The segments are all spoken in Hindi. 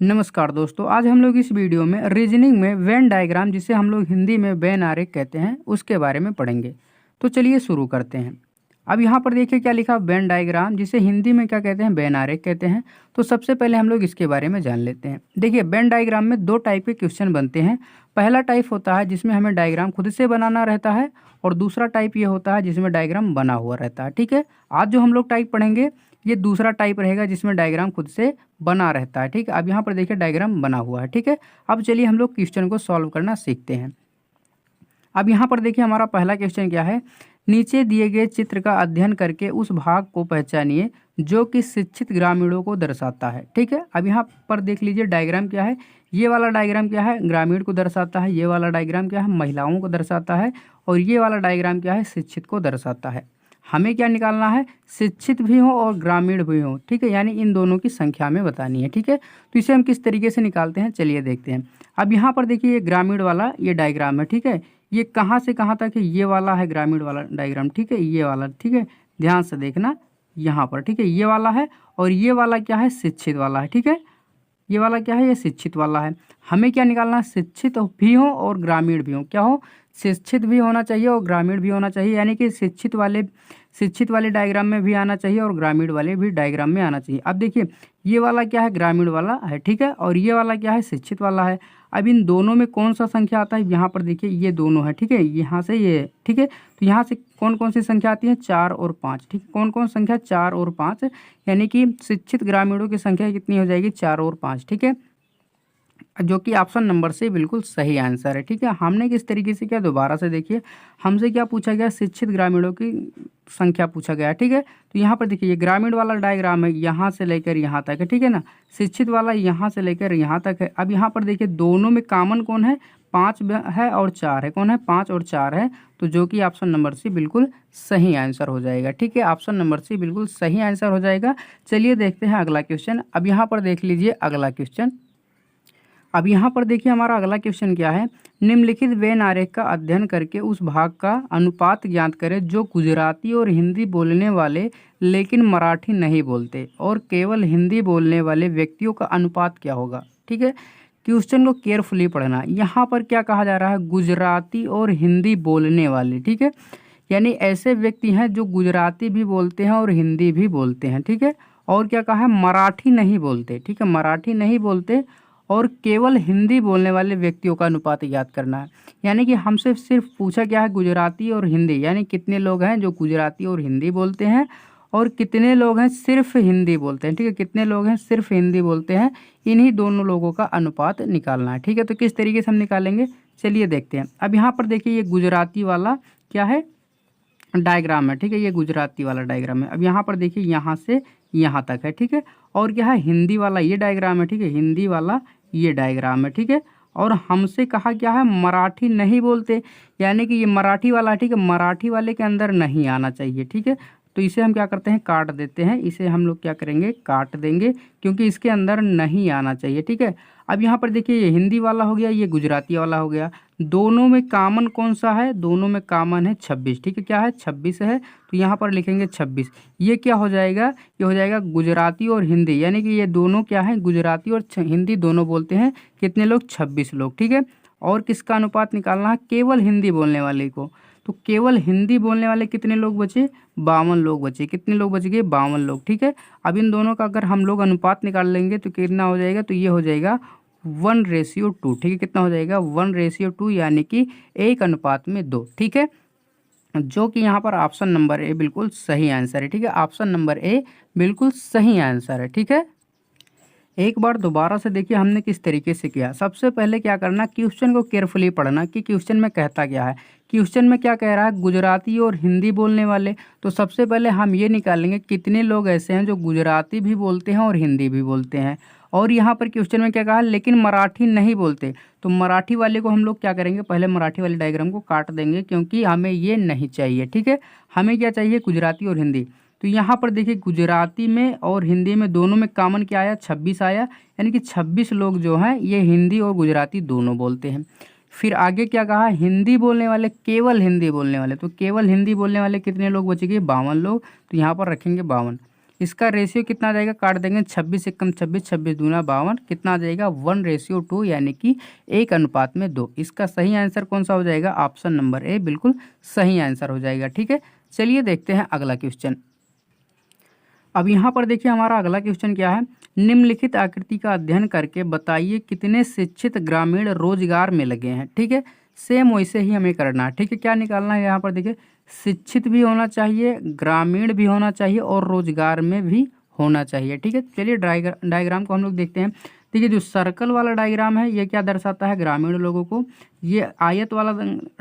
नमस्कार दोस्तों, आज हम लोग इस वीडियो में रीजनिंग में वेन डायग्राम, जिसे हम लोग हिंदी में वेन आरेख कहते हैं, उसके बारे में पढ़ेंगे। तो चलिए शुरू करते हैं। अब यहाँ पर देखिए क्या लिखा, वेन डायग्राम, जिसे हिंदी में क्या कहते हैं, वेन आरेख कहते हैं। तो सबसे पहले हम लोग इसके बारे में जान लेते हैं। देखिए, वेन डायग्राम में दो टाइप के क्वेश्चन बनते हैं। पहला टाइप होता है जिसमें हमें डायग्राम खुद से बनाना रहता है, और दूसरा टाइप ये होता है जिसमें डायग्राम बना हुआ रहता है। ठीक है, आज जो हम लोग टाइप पढ़ेंगे ये दूसरा टाइप रहेगा जिसमें डायग्राम खुद से बना रहता है। ठीक है, अब यहाँ पर देखिए डायग्राम बना हुआ है। ठीक है, अब चलिए हम लोग क्वेश्चन को सॉल्व करना सीखते हैं। अब यहाँ पर देखिए हमारा पहला क्वेश्चन क्या है, नीचे दिए गए चित्र का अध्ययन करके उस भाग को पहचानिए जो कि शिक्षित ग्रामीणों को दर्शाता है। ठीक है, अब यहाँ पर देख लीजिए डायग्राम क्या है। ये वाला डायग्राम क्या है, ग्रामीण को दर्शाता है। ये वाला डायग्राम क्या है, महिलाओं को दर्शाता है। और ये वाला डायग्राम क्या है, शिक्षित को दर्शाता है। हमें क्या निकालना है, शिक्षित भी हो और ग्रामीण भी हो। ठीक है, यानी इन दोनों की संख्या में बतानी है। ठीक है, तो इसे हम किस तरीके से निकालते हैं, चलिए देखते हैं। अब यहाँ पर देखिए ये ग्रामीण वाला ये डायग्राम है। ठीक है, ये कहाँ से कहाँ तक है, ये वाला है ग्रामीण वाला डायग्राम। ठीक है, ये वाला। ठीक है, ध्यान से देखना यहाँ पर। ठीक है, ये वाला है, और ये वाला क्या है, शिक्षित वाला है। ठीक है, ये वाला क्या है, ये शिक्षित वाला है। हमें क्या निकालना है, शिक्षित भी हो और ग्रामीण भी हो। क्या हो, शिक्षित भी होना चाहिए और ग्रामीण भी होना चाहिए। यानी कि शिक्षित वाले डायग्राम में भी आना चाहिए और ग्रामीण वाले भी डायग्राम में आना चाहिए। अब देखिए ये वाला क्या है, ग्रामीण वाला है। ठीक है, और ये वाला क्या है, शिक्षित वाला है। अब इन दोनों में कौन सा संख्या आता है, यहाँ पर देखिए ये दोनों है। ठीक है, यहाँ से ये। ठीक है, तो यहाँ से कौन कौन सी संख्या आती है, 4 और 5। ठीक है, कौन कौन संख्या, 4 और 5, यानी कि शिक्षित ग्रामीणों की संख्या कितनी हो जाएगी, 4 और 5। ठीक है, जो कि ऑप्शन नंबर से बिल्कुल सही आंसर है। ठीक है, हमने किस तरीके से किया, दोबारा से देखिए। हमसे क्या पूछा गया, शिक्षित ग्रामीणों की संख्या पूछा गया। ठीक है, तो यहाँ पर देखिए ये ग्रामीण वाला डायग्राम है, यहाँ से लेकर यहाँ तक है। ठीक है ना, शिक्षित वाला यहाँ से लेकर यहाँ तक है। अब यहाँ पर देखिए दोनों में कॉमन कौन है, 5 है और 4 है। कौन है, 5 और 4 है, तो जो कि ऑप्शन नंबर सी बिल्कुल सही आंसर हो जाएगा। ठीक है, ऑप्शन नंबर सी बिल्कुल सही आंसर हो जाएगा। चलिए देखते हैं अगला क्वेश्चन। अब यहाँ पर देख लीजिए अगला क्वेश्चन। अब यहाँ पर देखिए हमारा अगला क्वेश्चन क्या है, निम्नलिखित वेन आरेख का अध्ययन करके उस भाग का अनुपात ज्ञात करें जो गुजराती और हिंदी बोलने वाले लेकिन मराठी नहीं बोलते, और केवल हिंदी बोलने वाले व्यक्तियों का अनुपात क्या होगा। ठीक है, क्वेश्चन को केयरफुली पढ़ना। यहाँ पर क्या कहा जा रहा है, गुजराती और हिंदी बोलने वाले। ठीक है, यानी ऐसे व्यक्ति हैं जो गुजराती भी बोलते हैं और हिंदी भी बोलते हैं। ठीक है, और क्या कहा है, मराठी नहीं बोलते। ठीक है, मराठी नहीं बोलते और केवल हिंदी बोलने वाले व्यक्तियों का अनुपात याद करना है। यानी कि हमसे सिर्फ पूछा क्या है, गुजराती और हिंदी, यानी कितने लोग हैं जो गुजराती और हिंदी बोलते हैं, और कितने लोग हैं सिर्फ हिंदी बोलते हैं। ठीक है, कितने लोग हैं सिर्फ हिंदी बोलते हैं, इन्हीं दोनों लोगों का अनुपात निकालना है। ठीक है, तो किस तरीके से हम निकालेंगे, चलिए देखते हैं। अब यहाँ पर देखिए ये गुजराती वाला क्या है, डायग्राम है। ठीक है, ये गुजराती वाला डायग्राम है। अब यहाँ पर देखिए यहाँ से यहाँ तक है। ठीक है, और क्या है, हिंदी वाला ये डायग्राम है। ठीक है, हिंदी वाला ये डायग्राम है। ठीक है, और हमसे कहा क्या है, मराठी नहीं बोलते, यानी कि ये मराठी वाला है। ठीक है, मराठी वाले के अंदर नहीं आना चाहिए। ठीक है, तो इसे हम क्या करते हैं, काट देते हैं। इसे हम लोग क्या करेंगे, काट देंगे, क्योंकि इसके अंदर नहीं आना चाहिए। ठीक है, अब यहाँ पर देखिए ये हिंदी वाला हो गया, ये गुजराती वाला हो गया। दोनों में कॉमन कौन सा है, दोनों में कॉमन है 26। ठीक है, क्या है, 26 है, तो यहाँ पर लिखेंगे 26। ये क्या हो जाएगा, ये हो जाएगा गुजराती और हिंदी, यानी कि ये दोनों क्या है, गुजराती और हिंदी दोनों बोलते हैं। कितने लोग, 26 लोग। ठीक है, और किसका अनुपात निकालना है, केवल हिंदी बोलने वाले को। तो केवल हिंदी बोलने वाले कितने लोग बचे, 52 लोग बचे। कितने लोग बच गए, 52 लोग। ठीक है, अब इन दोनों का अगर हम लोग अनुपात निकाल लेंगे तो कितना हो जाएगा, तो ये हो जाएगा 1:2। ठीक है, कितना हो जाएगा, 1:2, यानी कि 1:2। ठीक है, जो कि यहाँ पर ऑप्शन नंबर ए बिल्कुल सही आंसर है। ठीक है, ऑप्शन नंबर ए बिल्कुल सही आंसर है। ठीक है, एक बार दोबारा से देखिए हमने किस तरीके से किया। सबसे पहले क्या करना, क्वेश्चन को केयरफुली पढ़ना कि क्वेश्चन में कहता क्या है। क्वेश्चन में क्या कह रहा है, गुजराती और हिंदी बोलने वाले। तो सबसे पहले हम ये निकालेंगे कितने लोग ऐसे हैं जो गुजराती भी बोलते हैं और हिंदी भी बोलते हैं। और यहाँ पर क्वेश्चन में क्या कहा, लेकिन मराठी नहीं बोलते। तो मराठी वाले को हम लोग क्या करेंगे, पहले मराठी वाले डायग्राम को काट देंगे, क्योंकि हमें ये नहीं चाहिए। ठीक है, हमें क्या चाहिए, गुजराती और हिंदी। तो यहाँ पर देखिए गुजराती में और हिंदी में दोनों में कॉमन क्या आया, 26 आया, यानी कि 26 लोग जो हैं ये हिंदी और गुजराती दोनों बोलते हैं। फिर आगे क्या कहा, हिंदी बोलने वाले, केवल हिंदी बोलने वाले। तो केवल हिंदी बोलने वाले कितने लोग बचे गए, 52 लोग। तो यहाँ पर रखेंगे 52। इसका रेशियो कितना आ जाएगा, काट देंगे 26 एकम 26, 26 दूना 52, कितना आ जाएगा 1:2 यानी कि 1:2। इसका सही आंसर कौन सा हो जाएगा, ऑप्शन नंबर ए बिल्कुल सही आंसर हो जाएगा। ठीक है, चलिए देखते हैं अगला क्वेश्चन। अब यहाँ पर देखिए हमारा अगला क्वेश्चन क्या है, निम्नलिखित आकृति का अध्ययन करके बताइए कितने शिक्षित ग्रामीण रोजगार में लगे हैं। ठीक है, सेम वैसे ही हमें करना है। ठीक है, क्या निकालना है यहाँ पर देखिए, शिक्षित भी होना चाहिए, ग्रामीण भी होना चाहिए और रोजगार में भी होना चाहिए। ठीक है, चलिए डायग्राम को हम लोग देखते हैं। देखिए जो सर्कल वाला डायग्राम है ये क्या दर्शाता है, ग्रामीण लोगों को। ये आयत वाला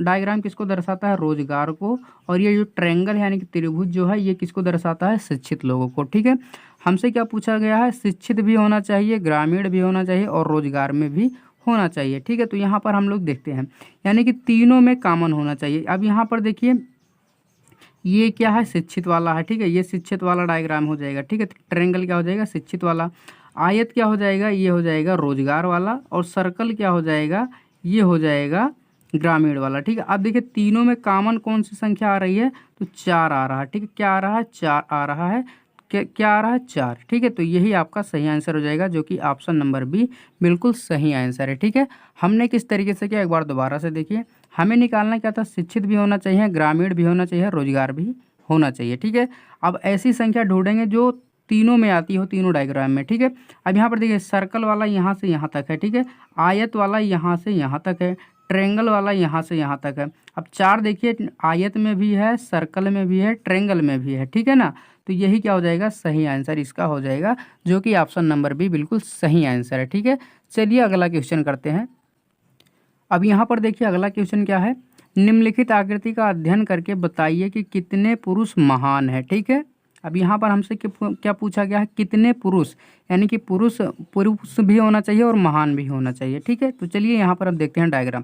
डायग्राम किसको दर्शाता है, रोजगार को। और ये जो ट्रायंगल यानी कि त्रिभुज जो है ये किसको दर्शाता है, शिक्षित लोगों को। ठीक है, हमसे क्या पूछा गया है, शिक्षित भी होना चाहिए, ग्रामीण भी होना चाहिए और रोजगार में भी होना चाहिए। ठीक है, तो यहाँ पर हम लोग देखते हैं यानी कि तीनों में कॉमन होना चाहिए। अब यहाँ पर देखिए ये क्या है, शिक्षित वाला है। ठीक है, ये शिक्षित वाला डायग्राम हो जाएगा। ठीक है, ट्रायंगल क्या हो जाएगा, शिक्षित वाला। आयत क्या हो जाएगा, ये हो जाएगा रोजगार वाला। और सर्कल क्या हो जाएगा, ये हो जाएगा ग्रामीण वाला। ठीक है, अब देखिए तीनों में कॉमन कौन सी संख्या आ रही है, तो 4 आ रहा है। ठीक है, क्या आ रहा है, 4 आ रहा है। क्या आ रहा है, 4। ठीक है, तो यही आपका सही आंसर हो जाएगा, जो कि ऑप्शन नंबर बी बिल्कुल सही आंसर है। ठीक है, हमने किस तरीके से किया, एक बार दोबारा से देखिए। हमें निकालना क्या था, शिक्षित भी होना चाहिए, ग्रामीण भी होना चाहिए, रोजगार भी होना चाहिए। ठीक है, अब ऐसी संख्या ढूंढेंगे जो तीनों में आती हो, तीनों डायग्राम में। ठीक है, अब यहाँ पर देखिए सर्कल वाला यहाँ से यहाँ तक है। ठीक है, आयत वाला यहाँ से यहाँ तक है, ट्रायंगल वाला यहाँ से यहाँ तक है। अब 4 देखिए आयत में भी है, सर्कल में भी है, ट्रायंगल में भी है। ठीक है ना, तो यही क्या हो जाएगा, सही आंसर इसका हो जाएगा, जो कि ऑप्शन नंबर बी बिल्कुल सही आंसर है। ठीक है, चलिए अगला क्वेश्चन करते हैं। अब यहाँ पर देखिए अगला क्वेश्चन क्या है, निम्नलिखित आकृति का अध्ययन करके बताइए कि कितने पुरुष महान है। ठीक है, अब यहाँ पर हमसे क्या पूछा गया है, कितने पुरुष, यानी कि पुरुष भी होना चाहिए और महान भी होना चाहिए। ठीक है, तो चलिए यहाँ पर अब देखते हैं डायग्राम।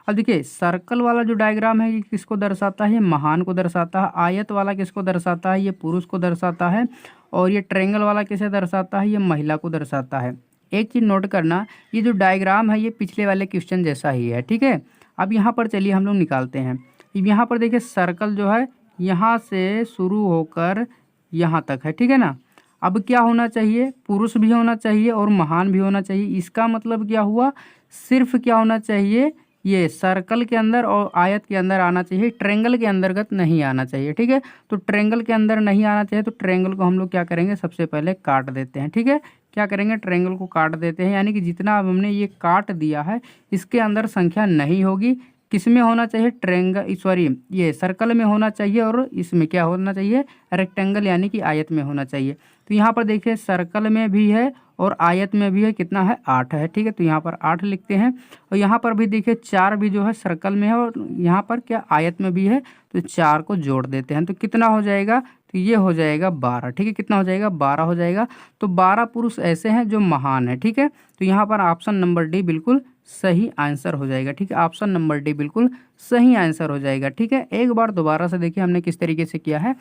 अब देखिए सर्कल वाला जो डायग्राम है ये किसको दर्शाता है, ये महान को दर्शाता है। आयत वाला किसको दर्शाता है, ये पुरुष को दर्शाता है। और ये ट्रायंगल वाला किसे दर्शाता है, ये महिला को दर्शाता है। एक चीज़ नोट करना, ये जो डायग्राम है ये पिछले वाले क्वेश्चन जैसा ही है। ठीक है, अब यहाँ पर चलिए हम लोग निकालते हैं। यहाँ पर देखिए सर्कल जो है यहाँ से शुरू होकर यहाँ तक है। ठीक है ना, अब क्या होना चाहिए, पुरुष भी होना चाहिए और महान भी होना चाहिए। इसका मतलब क्या हुआ, सिर्फ क्या होना चाहिए, ये सर्कल के अंदर और आयत के अंदर आना चाहिए, ट्रायंगल के अंतर्गत नहीं आना चाहिए। ठीक है, तो ट्रायंगल के अंदर नहीं आना चाहिए, तो ट्रायंगल को हम लोग क्या करेंगे, सबसे पहले काट देते हैं। ठीक है, क्या करेंगे, ट्रायंगल को काट देते हैं, यानी कि जितना अब हमने ये काट दिया है इसके अंदर संख्या नहीं होगी। किस में होना चाहिए, ट्रायंगल सॉरी ये सर्कल में होना चाहिए और इसमें क्या होना चाहिए, रेक्टेंगल यानी कि आयत में होना चाहिए। तो यहाँ पर देखिए सर्कल में भी है और आयत में भी है, कितना है, 8 है। ठीक है, तो यहाँ पर 8 लिखते हैं। और यहाँ पर भी देखिए 4 भी जो है सर्कल में है और यहाँ पर क्या आयत में भी है, तो 4 को जोड़ देते हैं तो कितना हो जाएगा, तो ये हो जाएगा 12। ठीक है, कितना हो जाएगा, 12 हो जाएगा। तो 12 पुरुष ऐसे हैं जो महान है। ठीक है, तो यहाँ पर ऑप्शन नंबर डी बिल्कुल सही आंसर हो जाएगा। ठीक है, ऑप्शन नंबर डी बिल्कुल सही आंसर हो जाएगा। ठीक है, एक बार दोबारा से देखिए हमने किस तरीके से किया है।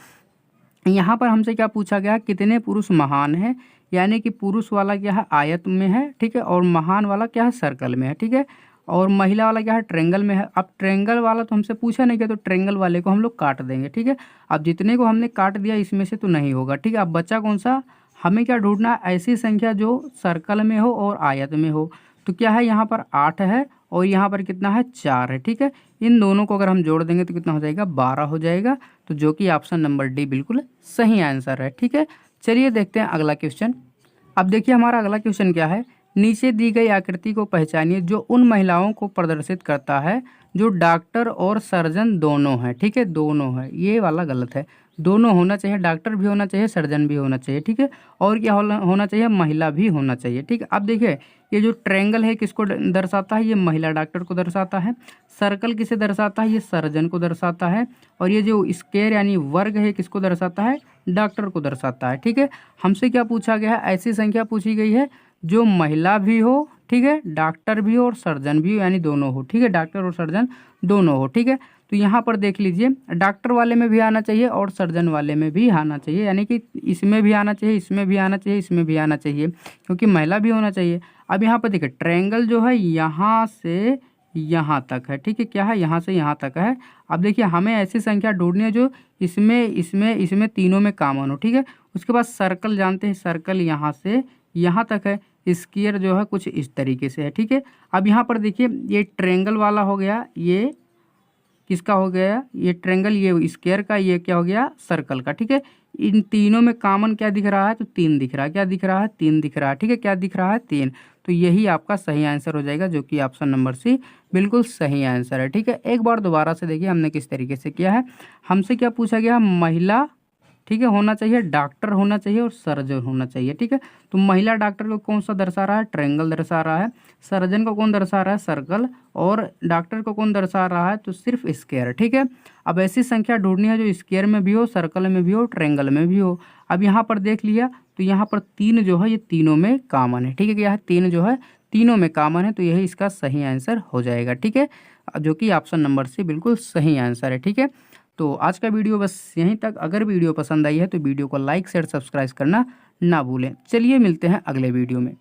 यहाँ पर हमसे क्या पूछा गया, कितने पुरुष महान है, यानी कि पुरुष वाला क्या है, आयत में है। ठीक है, और महान वाला क्या है, सर्कल में है। ठीक है, और महिला वाला क्या है, ट्रायंगल में है। अब ट्रायंगल वाला तो हमसे पूछा नहीं गया, तो ट्रायंगल वाले को हम लोग काट देंगे। ठीक है, अब जितने को हमने काट दिया इसमें से तो नहीं होगा। ठीक है, अब बच्चा कौन सा, हमें क्या ढूंढना है, ऐसी संख्या जो सर्कल में हो और आयत में हो। तो क्या है, यहाँ पर 8 है और यहाँ पर कितना है, 4 है। ठीक है, इन दोनों को अगर हम जोड़ देंगे तो कितना हो जाएगा, 12 हो जाएगा। तो जो कि ऑप्शन नंबर डी बिल्कुल सही आंसर है। ठीक है, चलिए देखते हैं अगला क्वेश्चन। अब देखिए हमारा अगला क्वेश्चन क्या है, नीचे दी गई आकृति को पहचानिए जो उन महिलाओं को प्रदर्शित करता है जो डॉक्टर और सर्जन दोनों हैं। ठीक है, दोनों है, ये वाला गलत है, दोनों होना चाहिए, डॉक्टर भी होना चाहिए, सर्जन भी होना चाहिए। ठीक है, और क्या होना चाहिए, महिला भी होना चाहिए। ठीक है, अब देखिए ये जो ट्रायंगल है किसको दर्शाता है, ये महिला डॉक्टर को दर्शाता है। सर्कल किसे दर्शाता है, ये सर्जन को दर्शाता है। और ये जो स्क्वायर यानी वर्ग है किसको दर्शाता है, डॉक्टर को दर्शाता है। ठीक है, हमसे क्या पूछा गया है, ऐसी संख्या पूछी गई है जो महिला भी हो, ठीक है, डॉक्टर भी हो और सर्जन भी हो, यानी दोनों हो। ठीक है, डॉक्टर और सर्जन दोनों हो। ठीक है, तो यहाँ पर देख लीजिए डॉक्टर वाले में भी आना चाहिए और सर्जन वाले में भी आना चाहिए, यानी कि इसमें भी आना चाहिए, इसमें भी आना चाहिए, इसमें भी आना चाहिए, क्योंकि महिला भी होना चाहिए। अब यहाँ पर देखिए ट्रायंगल जो है यहाँ से यहाँ तक है। ठीक है, क्या है, यहाँ से यहाँ तक है। अब देखिए हमें ऐसी संख्या ढूंढनी है जो इसमें तीनों में कॉमन हो। ठीक है, उसके बाद सर्कल जानते हैं, सर्कल यहाँ से यहाँ तक है। स्क्वायर जो है कुछ इस तरीके से है। ठीक है, अब यहाँ पर देखिए ये ट्रायंगल वाला हो गया, ये किसका हो गया, ये ट्रायंगल, ये स्क्वायर का, ये क्या हो गया, सर्कल का। ठीक है, इन तीनों में कॉमन क्या दिख रहा है, तो 3 दिख रहा है। क्या दिख रहा है, 3 दिख रहा है। ठीक है, क्या दिख रहा है, 3। तो यही आपका सही आंसर हो जाएगा, जो कि ऑप्शन नंबर सी बिल्कुल सही आंसर है। ठीक है, एक बार दोबारा से देखिए हमने किस तरीके से किया है। हमसे क्या पूछा गया, महिला, ठीक है, होना चाहिए, डॉक्टर होना चाहिए और सर्जन होना चाहिए। ठीक है, तो महिला डॉक्टर को कौन सा दर्शा रहा है, ट्रायंगल दर्शा रहा है। सर्जन को कौन दर्शा रहा है, सर्कल। और डॉक्टर को कौन दर्शा रहा है, तो सिर्फ स्क्वायर। ठीक है, अब ऐसी संख्या ढूंढनी है जो स्क्वायर में भी हो, सर्कल में भी हो, ट्रायंगल में भी हो। अब यहाँ पर देख लिया तो यहाँ पर 3 जो है ये तीनों में कॉमन है। ठीक है, क्या है, 3 जो है तीनों में कॉमन है, तो यही इसका सही आंसर हो जाएगा। ठीक है, जो कि ऑप्शन नंबर सी बिल्कुल सही आंसर है। ठीक है, तो आज का वीडियो बस यहीं तक। अगर वीडियो पसंद आई है तो वीडियो को लाइक शेयर सब्सक्राइब करना ना भूलें। चलिए मिलते हैं अगले वीडियो में।